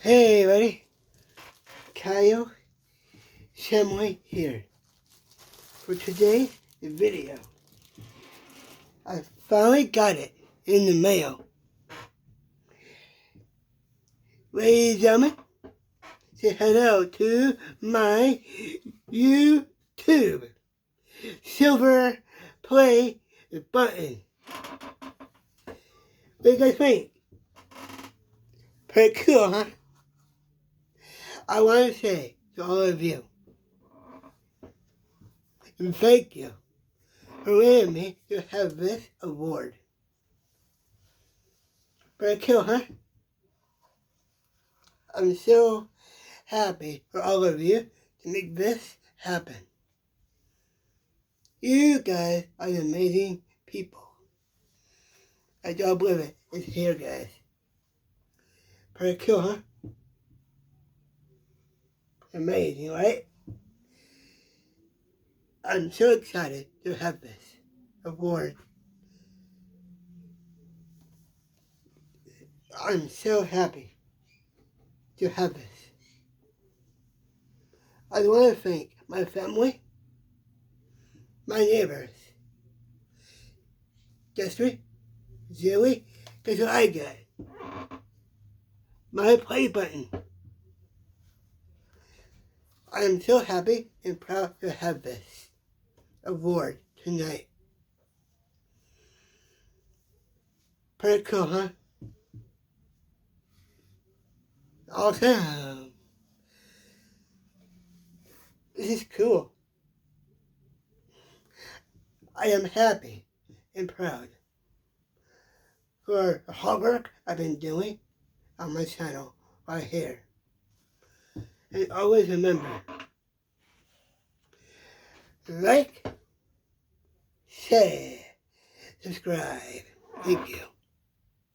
Hey everybody, Kyle Shamway here for today's video. I finally got it in the mail. Ladies and gentlemen, say hello to my YouTube silver play button. What do you guys think? Pretty cool, huh? I want to say to all of you, and thank you for letting me to have this award. Pretty cool, huh? I'm so happy for all of you to make this happen. You guys are amazing people. I don't believe it. It's here, guys. Pretty cool, huh? Amazing, right? I'm so excited to have this award. I'm so happy to have this. I want to thank my family, my neighbors. Guess what? Zoe, guess what I got? My play button. I am so happy and proud to have this award tonight. Pretty cool, huh? Awesome. This is cool. I am happy and proud for the hard work I've been doing on my channel right here. And always remember, like, share, subscribe. Thank you.